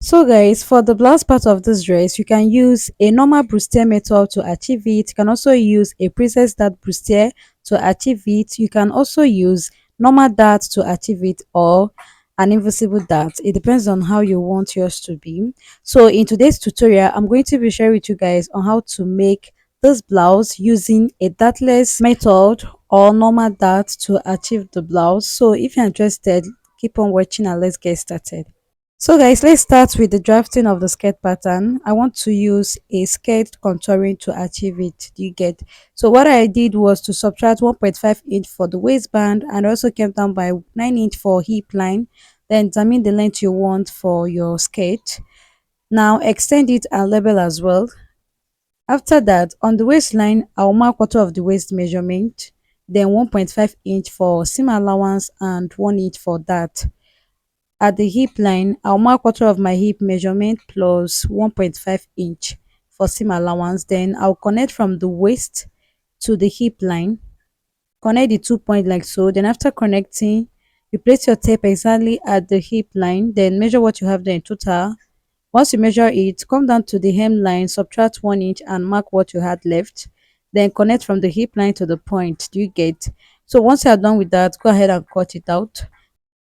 So guys, for the blouse part of this dress, you can use a normal bustier method to achieve it. You can also use a princess dart bustier to achieve it. You can also use normal dart to achieve it, or an invisible dart. It depends on how you want yours to be. So in today's tutorial, I'm going to be sharing with you guys on how to make this blouse using a dartless method or normal dart to achieve the blouse. So if you're interested, keep on watching and let's get started. So guys, let's start with the drafting of the skirt pattern. I want to use a skirt contouring to achieve it. Do you get? So what I did was to subtract 1.5 inch for the waistband and also came down by 9 inch for hip line. Then determine the length you want for your skirt. Now extend it and label as well. After that, on the waistline, I'll mark quarter of the waist measurement, then 1.5 inch for seam allowance and 1 inch for that. At the hip line, I'll mark quarter of my hip measurement plus 1.5 inch for seam allowance. Then I'll connect from the waist to the hip line, connect the 2 point like so. Then after connecting, you place your tape exactly at the hip line, then measure what you have there in total. Once you measure it, come down to the hemline, subtract 1 inch and mark what you had left. Then connect from the hip line to the point. Do you get? So once you are done with that, go ahead and cut it out.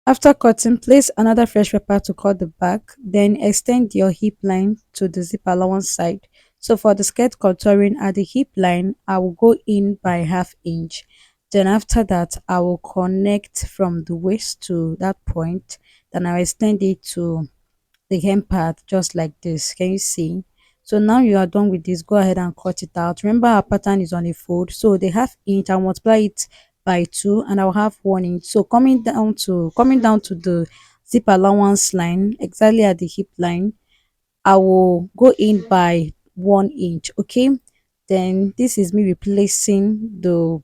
After cutting, place another fresh paper to cut the back, then extend your hip line to the zip allowance side. So for the skirt contouring at the hip line, I will go in by half inch. Then after that, I will connect from the waist to that point. Then I'll extend it to the hem part just like this. Can you see? So now you are done with this, go ahead and cut it out. Remember our pattern is on a fold, so the half inch I'll multiply it by 2 and I'll have 1 inch. So coming down to the zip allowance line exactly at the hip line, I will go in by 1 inch. Okay, then this is me replacing the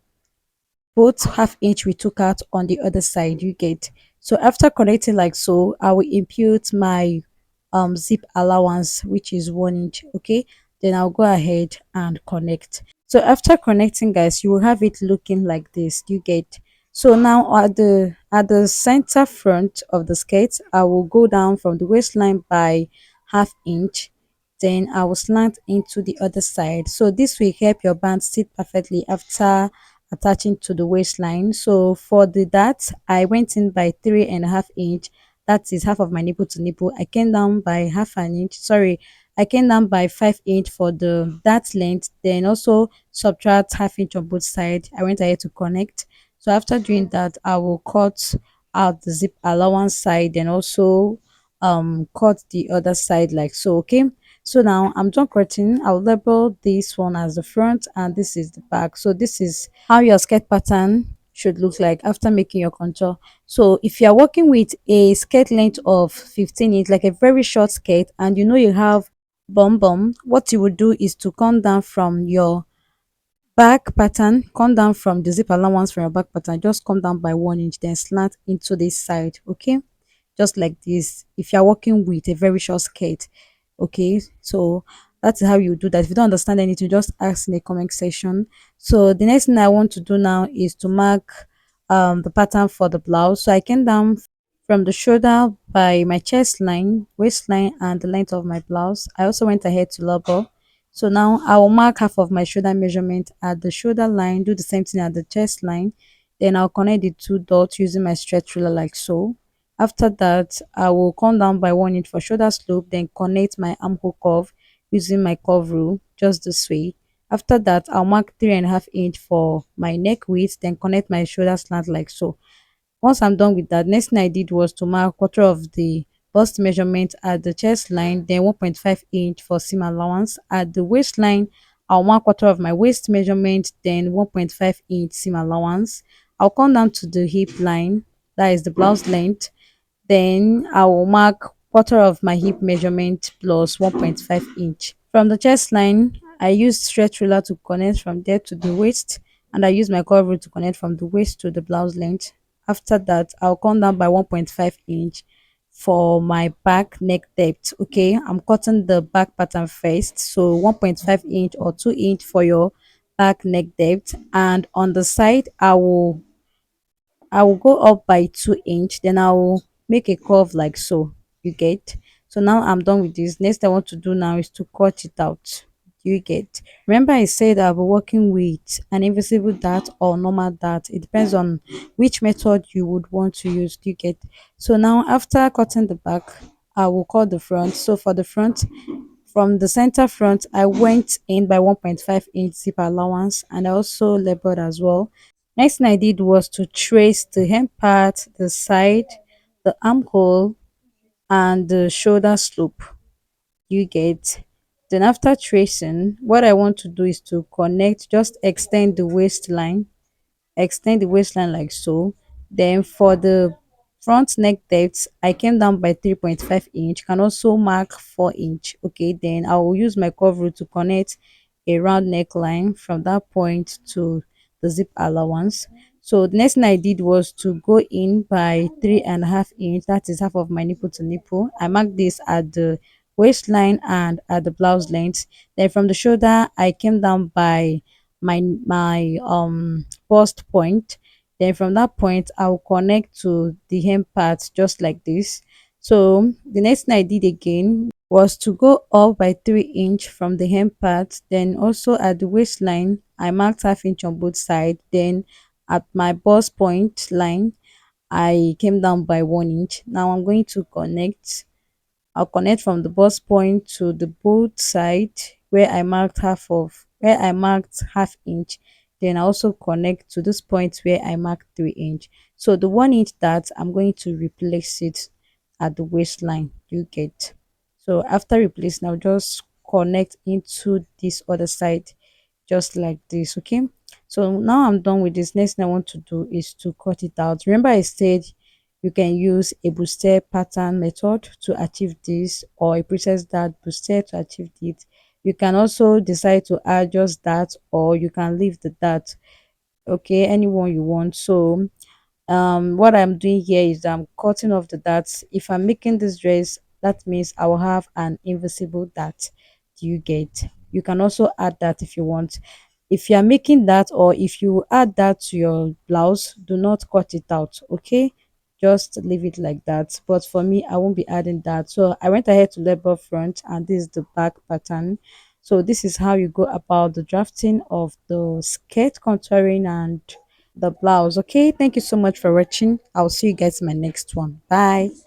both half inch we took out on the other side. You get? So after connecting like so, I will impute my zip allowance, which is 1 inch. Okay, then I'll go ahead and connect. So after connecting guys, you will have it looking like this. You get? So now at the center front of the skirt, I will go down from the waistline by half inch, then I will slant into the other side. So this will help your band sit perfectly after attaching to the waistline. So for the that, I went in by 3.5 inch. That is half of my nipple to nipple. I came down by half an inch. Sorry, I came down by 5 inch for the that length. Then also subtract half inch on both sides. I went ahead to connect. So after doing that, I will cut out the zip allowance side and also cut the other side like so. Okay, so now I'm done cutting. I'll label this one as the front and this is the back. So this is how your skirt pattern should look like after making your contour. So if you are working with a skirt length of 15 inch, like a very short skirt, and you know you have bum, what you would do is to come down from your back pattern, come down from the zip allowance from your back pattern, just come down by 1 inch, then slant into this side. Okay, just like this if you're working with a very short skirt. Okay, so that's how you do that. If you don't understand anything, just ask in the comment section. So the next thing I want to do now is to mark the pattern for the blouse. So I came down from the shoulder by my chest line, waistline, and the length of my blouse. I also went ahead to label. So now I will mark half of my shoulder measurement at the shoulder line, do the same thing at the chest line, then I'll connect the two dots using my stretch ruler like so. After that, I will come down by 1 inch for shoulder slope, then connect my armhole curve using my curve rule just this way. After that, I'll mark 3.5 inch for my neck width, then connect my shoulder slant like so. Once I'm done with that, next thing I did was to mark quarter of the bust measurement at the chest line, then 1.5 inch for seam allowance. At the waistline, I'll mark quarter of my waist measurement, then 1.5 inch seam allowance. I'll come down to the hip line, that is the blouse length, then I will mark quarter of my hip measurement plus 1.5 inch. From the chest line, I used stretch ruler to connect from there to the waist, and I use my curve rule to connect from the waist to the blouse length. After that, I'll come down by 1.5 inch for my back neck depth. Okay, I'm cutting the back pattern first, so 1.5 inch or 2 inch for your back neck depth, and on the side I will go up by 2 inch, then I will make a curve like so. You get? So now I'm done with this. Next I want to do now is to cut it out. Do you get? Remember I said I'll be working with an invisible dart or normal dart. It depends on which method you would want to use. Do you get? So now after cutting the back, I will cut the front. So for the front, from the center front, I went in by 1.5 inch zip allowance, and I also labeled as well. Next thing I did was to trace the hem part, the side, the armhole, and the shoulder slope. You get? Then after tracing, what I want to do is to connect, just extend the waistline like so. Then for the front neck depth, I came down by 3.5 inch, can also mark 4 inch. Okay, then I will use my cover to connect a round neckline from that point to the zip allowance. So the next thing I did was to go in by 3.5 inch, that is half of my nipple to nipple. I marked this at the waistline and at the blouse length. Then from the shoulder, I came down by my bust point. Then from that point, I'll connect to the hem part just like this. So the next thing I did again was to go up by 3 inch from the hem part. Then also at the waistline, I marked half inch on both sides. Then at my bust point line, I came down by 1 inch. Now I'm going to connect. I'll connect from the bust point to the both side where I marked half inch. Then I also connect to this point where I marked 3 inch. So the 1 inch that I'm going to replace it at the waistline. You get? So after replacing, I'll just connect into this other side just like this. Okay, so now I'm done with this. Next thing I want to do is to cut it out. Remember I said you can use a bustier pattern method to achieve this, or a process that bustier to achieve it. You can also decide to add just that, or you can leave the that. Okay, anyone you want. So what I'm doing here is I'm cutting off the darts. If I'm making this dress, that means I will have an invisible dart. Do you get? You can also add that if you want. If you are making that, or if you add that to your blouse, do not cut it out. Okay, just leave it like that. But for me, I won't be adding that. So I went ahead to label front, and this is the back pattern. So this is how you go about the drafting of the skirt contouring and the blouse. Okay, thank you so much for watching. I'll see you guys in my next one. Bye.